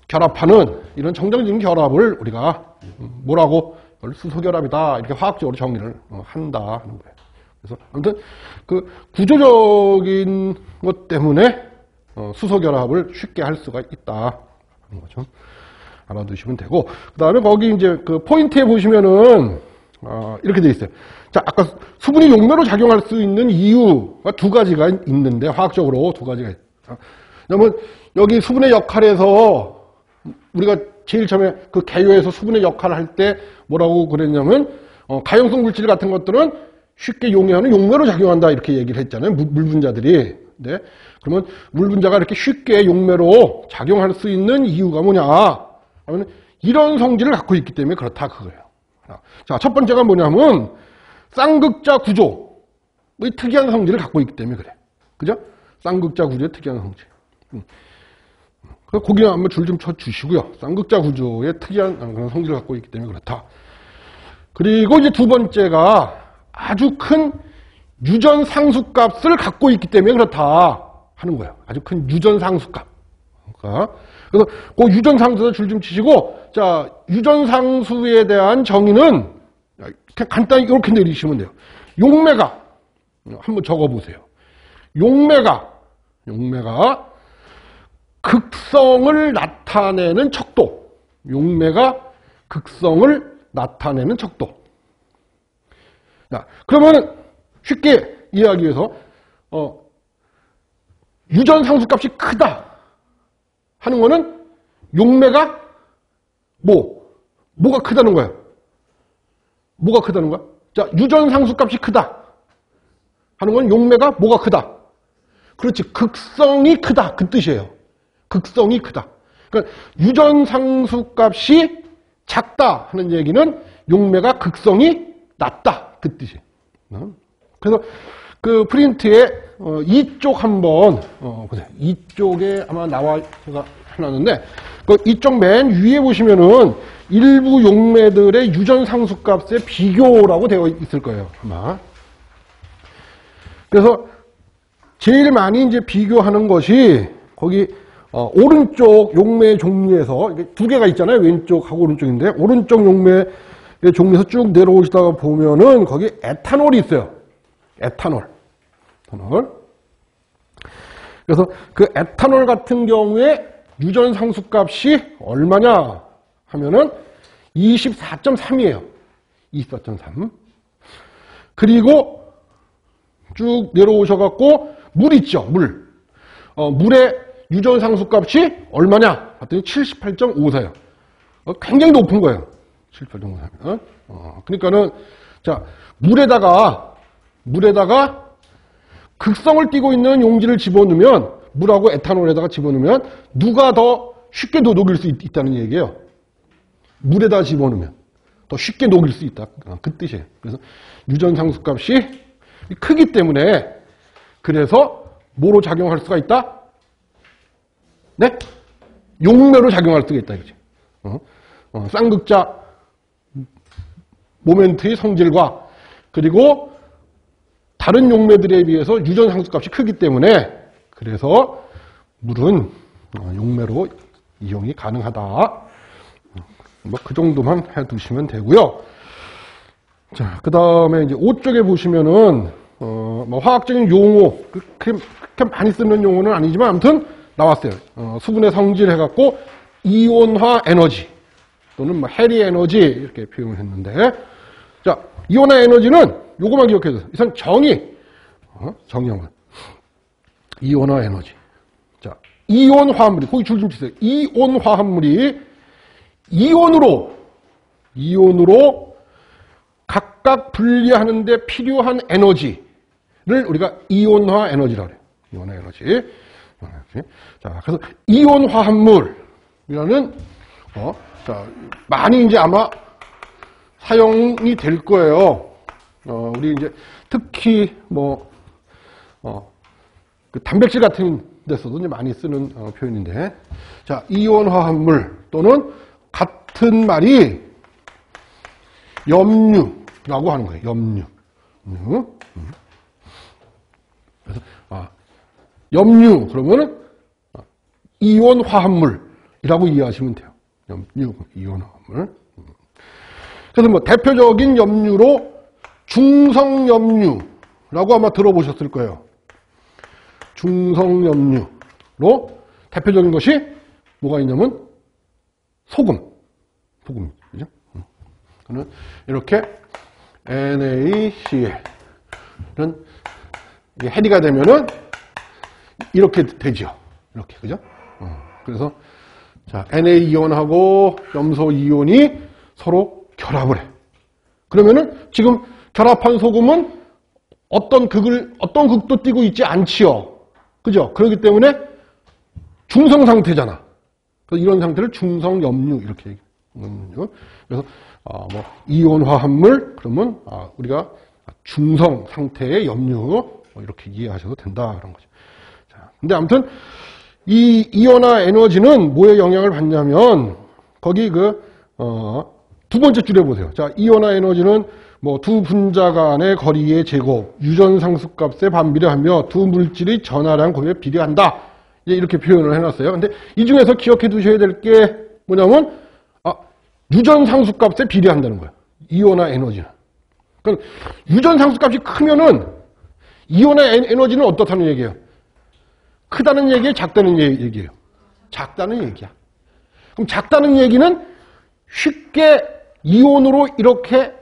결합하는 이런 정정적인 결합을 우리가 뭐라고? 수소 결합이다. 이렇게 화학적으로 정의를 한다 하는 거예요. 그래서 아무튼 그 구조적인 것 때문에 수소 결합을 쉽게 할 수가 있다 하는 거죠. 알아두시면 되고, 그 다음에 거기 이제 그 포인트에 보시면은 이렇게 돼 있어요. 자, 아까 수분이 용매로 작용할 수 있는 이유가 두 가지가 있는데, 화학적으로 두 가지가 있어요. 왜냐면 여기 수분의 역할에서 우리가 제일 처음에 그 개요에서 수분의 역할을 할 때 뭐라고 그랬냐면, 가용성 물질 같은 것들은 쉽게 용해하는 용매로 작용한다 이렇게 얘기를 했잖아요. 물 분자들이. 네. 그러면 물 분자가 이렇게 쉽게 용매로 작용할 수 있는 이유가 뭐냐 하면 이런 성질을 갖고 있기 때문에 그렇다 그거예요. 자, 첫 번째가 뭐냐면 쌍극자 구조의 특이한 성질을 갖고 있기 때문에 그래. 그죠? 쌍극자 구조의 특이한 성질. 거기 한번 줄 좀 쳐 주시고요. 쌍극자 구조의 특이한 그런 성질을 갖고 있기 때문에 그렇다. 그리고 이제 두 번째가 아주 큰 유전 상수값을 갖고 있기 때문에 그렇다 하는 거예요. 아주 큰 유전 상수값. 그러니까 그래서 그 유전 상수에 줄 좀 치시고, 자, 유전 상수에 대한 정의는 간단히 이렇게 내리시면 돼요. 용매가 한번 적어 보세요. 용매가 극성을 나타내는 척도. 용매가 극성을 나타내는 척도. 자, 그러면 쉽게 이해하기 위해서 유전 상수값이 크다 하는 거는 용매가 뭐가 크다는 거야? 뭐가 크다는 거야? 자, 유전 상수값이 크다 하는 건 용매가 뭐가 크다? 그렇지, 극성이 크다 그 뜻이에요. 극성이 크다. 그러니까 유전 상수값이 작다 하는 얘기는 용매가 극성이 낮다 그 뜻이에요. 그래서 그 프린트에 이쪽 한번 보세요. 이쪽에 아마 나와 제가 해놨는데, 그 이쪽 맨 위에 보시면은 일부 용매들의 유전 상수값의 비교라고 되어 있을 거예요 아마. 그래서 제일 많이 이제 비교하는 것이 거기 오른쪽 용매 종류에서 이게 두 개가 있잖아요. 왼쪽하고 오른쪽인데, 오른쪽 용매의 종류에서 쭉 내려오시다가 보면은 거기 에탄올이 있어요. 에탄올. 그래서 그 에탄올 같은 경우에 유전 상수값이 얼마냐 하면은 24.3이에요. 24.3. 그리고 쭉 내려오셔갖고 물 있죠. 물의 유전 상수값이 얼마냐 봤더니 78.54예요. 굉장히 높은 거예요. 78.54. 그러니까는 자, 물에다가 극성을 띠고 있는 용지를 집어넣으면, 물하고 에탄올에다가 집어넣으면 누가 더 쉽게 녹일 수 있다는 얘기예요. 물에다 집어넣으면 더 쉽게 녹일 수 있다. 그 뜻이에요. 그래서 유전상수값이 크기 때문에 그래서 뭐로 작용할 수가 있다? 네? 용매로 작용할 수가 있다. 이거지. 쌍극자 모멘트의 성질과 그리고 다른 용매들에 비해서 유전상수값이 크기 때문에 그래서 물은 용매로 이용이 가능하다. 뭐 그 정도만 해두시면 되고요. 자, 그 다음에 이제 5쪽에 보시면은 뭐 화학적인 용어 그렇게 많이 쓰는 용어는 아니지만 아무튼 나왔어요. 수분의 성질 해갖고 이온화 에너지 또는 뭐 해리 에너지 이렇게 표현을 했는데, 자, 이온화 에너지는 요거만 기억해주세요. 이선 정의 한번. 이온화 에너지. 자, 이온 화합물이, 거기 줄 좀 치세요. 이온 화합물이 이온으로 각각 분리하는데 필요한 에너지를 우리가 이온화 에너지라고 해요. 이온화 에너지. 자, 그래서 이온 화합물이라는, 자, 많이 이제 아마 사용이 될 거예요. 우리 이제 특히 그 단백질 같은 데서도 이제 많이 쓰는 표현인데, 자, 이온 화합물 또는 같은 말이 염류라고 하는 거예요. 염류. 그래서 염류 그러면은 이온 화합물이라고 이해하시면 돼요. 염류, 이온 화합물. 그래서 뭐 대표적인 염류로 중성염류라고 아마 들어보셨을 거예요. 중성염류로 대표적인 것이 뭐가 있냐면 소금, 그죠? 그는 이렇게 NaCl은 이게 해리가 되면은 이렇게 되죠. 이렇게, 그죠? 그래서 자, Na 이온하고 염소 이온이 서로 결합을 해. 그러면은 지금 결합한 소금은 어떤 극도 띄고 있지 않지요. 그죠? 그렇기 때문에 중성 상태잖아. 그래서 이런 상태를 중성염류 이렇게 얘기해요. 그래서 뭐 이온 화합물 그러면 우리가 중성 상태의 염류 이렇게 이해하셔도 된다 그런 거죠. 자, 근데 아무튼 이 이온화 에너지는 뭐에 영향을 받냐면 거기 두 번째 줄에 보세요. 자, 이온화 에너지는 뭐 두 분자 간의 거리의 제곱, 유전상수값에 반비례하며 두 물질의 전하량 곱에 비례한다. 이렇게 표현을 해놨어요. 근데 이 중에서 기억해 두셔야 될 게 뭐냐면 유전상수값에 비례한다는 거예요. 이온화 에너지는. 그러니까 유전상수값이 크면은 이온화 에너지는 어떻다는 얘기예요? 크다는 얘기예요? 작다는 얘기예요? 작다는 얘기야. 그럼 작다는 얘기는 쉽게 이온으로 이렇게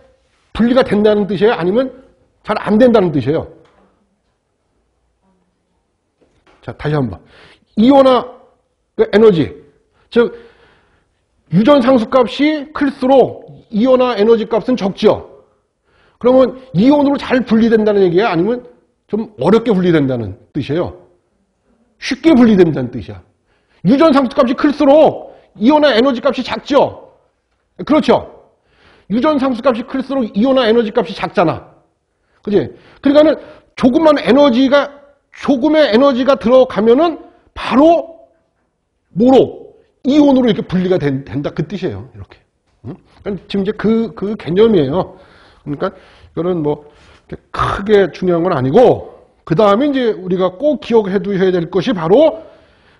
분리가 된다는 뜻이에요? 아니면 잘 안 된다는 뜻이에요? 자, 다시 한번. 이온화 에너지, 즉 유전상수값이 클수록 이온화 에너지 값은 적죠. 그러면 이온으로 잘 분리된다는 얘기야? 아니면 좀 어렵게 분리된다는 뜻이에요? 쉽게 분리된다는 뜻이야. 유전상수값이 클수록 이온화 에너지 값이 작죠? 그렇죠? 유전상수값이 클수록 이온화 에너지 값이 작잖아. 그지? 그러니까는 조금의 에너지가 들어가면은 바로 뭐로? 이온으로 이렇게 분리가 된다. 그 뜻이에요. 이렇게. 그러니까 지금 이제 그 개념이에요. 그러니까 이거는 뭐 크게 중요한 건 아니고, 그 다음에 이제 우리가 꼭 기억해 두셔야 될 것이 바로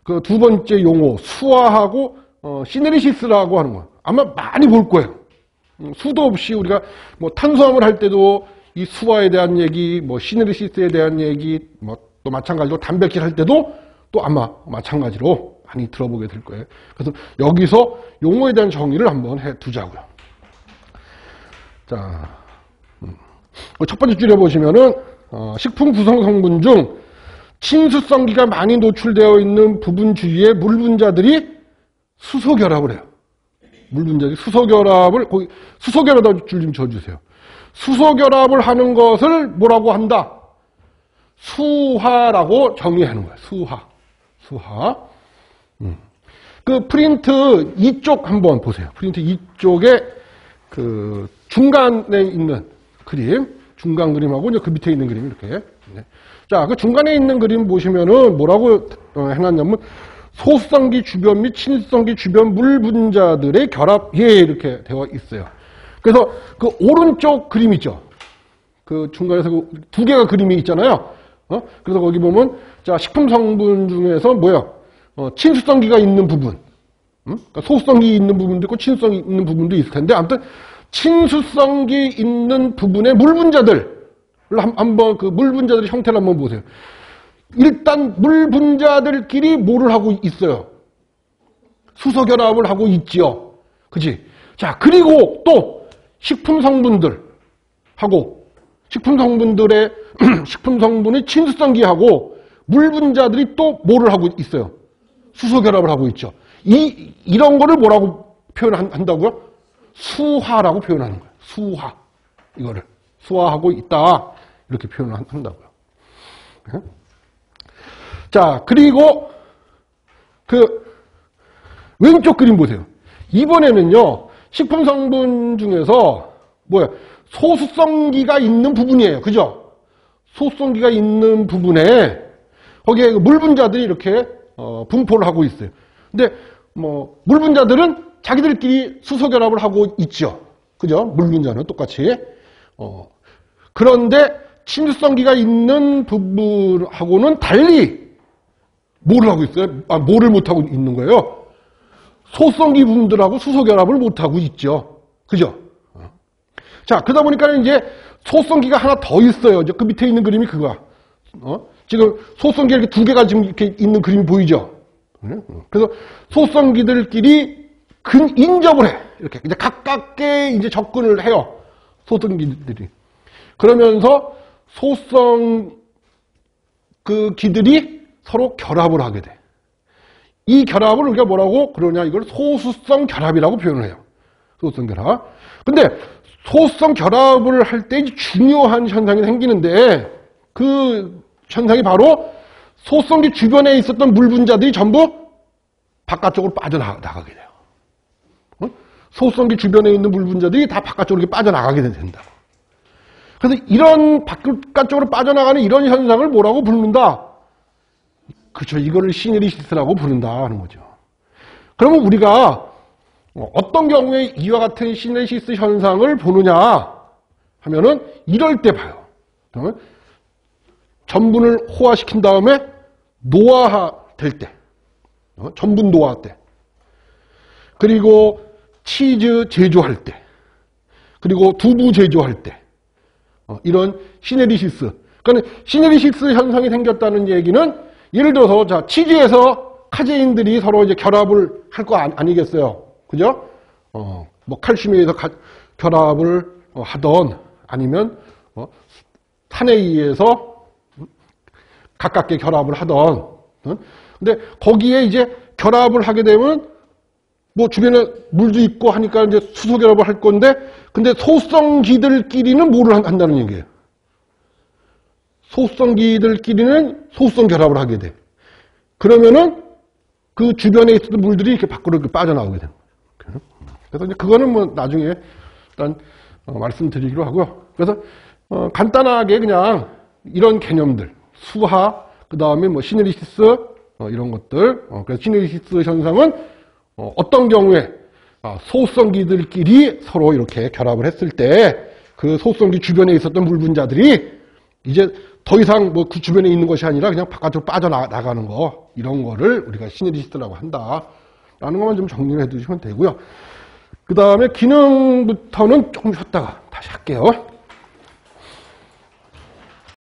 그 두 번째 용어, 수화하고 시네리시스라고 하는 거예요. 아마 많이 볼 거예요. 수도 없이 우리가 뭐 탄수화물 할 때도 이 수화에 대한 얘기, 뭐 시네리시스에 대한 얘기, 뭐 또 마찬가지로 단백질 할 때도 또 아마 마찬가지로 많이 들어보게 될 거예요. 그래서 여기서 용어에 대한 정의를 한번 해 두자고요. 자, 첫 번째 줄에 보시면은 식품 구성 성분 중 친수성기가 많이 노출되어 있는 부분 주위의 물 분자들이 수소결합을 해요. 물 분자들이 수소결합을, 거기 수소결합 줄 좀 줘주세요. 수소결합을 하는 것을 뭐라고 한다? 수화라고 정의하는 거예요. 수화. 그 프린트 이쪽 한번 보세요. 프린트 이쪽에 그 중간에 있는 그림, 중간 그림하고 이제 그 밑에 있는 그림이 이렇게. 네. 자, 그 중간에 있는 그림 보시면은 뭐라고 해놨냐면 소수성기 주변 및 친수성기 주변 물 분자들의 결합, 예, 이렇게 되어 있어요. 그래서 그 오른쪽 그림 있죠. 그 중간에서 그 두 개가 그림이 있잖아요. 그래서 거기 보면 자, 식품 성분 중에서 뭐야? 친수성기가 있는 부분. 그러니까 소수성기 있는 부분도 있고 친수성기 있는 부분도 있을 텐데 아무튼 친수성기 있는 부분의 물 분자들 한번 그 물 분자들의 형태를 한번 보세요. 일단 물 분자들끼리 뭐를 하고 있어요? 수소 결합을 하고 있지요. 그치? 자, 그리고 또 식품 성분들하고 식품 성분들의 식품 성분의 친수성기하고 물 분자들이 또 뭐를 하고 있어요? 수소 결합을 하고 있죠. 이런 거를 뭐라고 표현한다고요? 수화라고 표현하는 거예요. 수화. 이거를 수화하고 있다. 이렇게 표현한다고요. 자, 그리고 그 왼쪽 그림 보세요. 이번에는요, 식품 성분 중에서 뭐야? 소수성기가 있는 부분이에요. 그죠? 소수성기가 있는 부분에 거기에 물 분자들이 이렇게 분포를 하고 있어요. 근데 뭐 물 분자들은 자기들끼리 수소 결합을 하고 있죠. 그죠? 물 분자는 똑같이. 그런데 친수성기가 있는 부분하고는 달리 뭐를 하고 있어요? 뭐를 못 하고 있는 거예요? 소수성기 부분들하고 수소 결합을 못 하고 있죠. 그죠? 자, 그러다 보니까 이제 소수성기가 하나 더 있어요. 이제 그 밑에 있는 그림이 그거야. 지금 소수성기가 이렇게 두 개가 지금 이렇게 있는 그림이 보이죠? 그래서 소수성기들끼리 인접을 해. 이렇게 이제 가깝게 이제 접근을 해요. 소수성기들이. 그러면서 소수성 그 기들이 서로 결합을 하게 돼. 이 결합을 우리가 뭐라고 그러냐? 이걸 소수성 결합이라고 표현을 해요. 소수성 결합. 근데 소수성 결합을 할 때 중요한 현상이 생기는데 그 현상이 바로 소수성기 주변에 있었던 물 분자들이 전부 바깥쪽으로 빠져나가게 돼요. 소수성기 주변에 있는 물 분자들이 다 바깥쪽으로 이렇게 빠져나가게 된다. 그래서 이런 바깥쪽으로 빠져나가는 이런 현상을 뭐라고 부른다? 그렇죠. 이거를 시네리시스라고 부른다 하는 거죠. 그러면 우리가 어떤 경우에 이와 같은 시네리시스 현상을 보느냐 하면은 이럴 때 봐요. 그러면 전분을 호화시킨 다음에 노화될 때, 전분 노화 때, 그리고 치즈 제조할 때, 그리고 두부 제조할 때, 이런 시네리시스. 그러니까 시네리시스 현상이 생겼다는 얘기는 예를 들어서 자 치즈에서 카제인들이 서로 이제 결합을 할 거 아니겠어요, 그죠? 뭐 칼슘에 의해서 결합을 하던 아니면 산에 의해서 가깝게 결합을 하던. 근데 거기에 이제 결합을 하게 되면 뭐 주변에 물도 있고 하니까 이제 수소 결합을 할 건데, 근데 소수성기들끼리는 뭐를 한다는 얘기예요? 소수성기들끼리는 소수성 결합을 하게 돼. 그러면은 그 주변에 있었던 물들이 이렇게 밖으로 이렇게 빠져나오게 되는 거예요. 그래서 이제 그거는 뭐 나중에 일단 말씀드리기로 하고요. 그래서 간단하게 그냥 이런 개념들, 수화, 그 다음에 뭐 시네리시스 이런 것들. 그래서 시네리시스 현상은 어떤 경우에 소수성기들끼리 서로 이렇게 결합을 했을 때 그 소수성기 주변에 있었던 물 분자들이 이제 더 이상 뭐 그 주변에 있는 것이 아니라 그냥 바깥으로 빠져나가는 거, 이런 거를 우리가 시네리시스라고 한다 라는 것만 좀 정리를 해 두시면 되고요. 그 다음에 기능부터는 조금 쉬었다가 다시 할게요.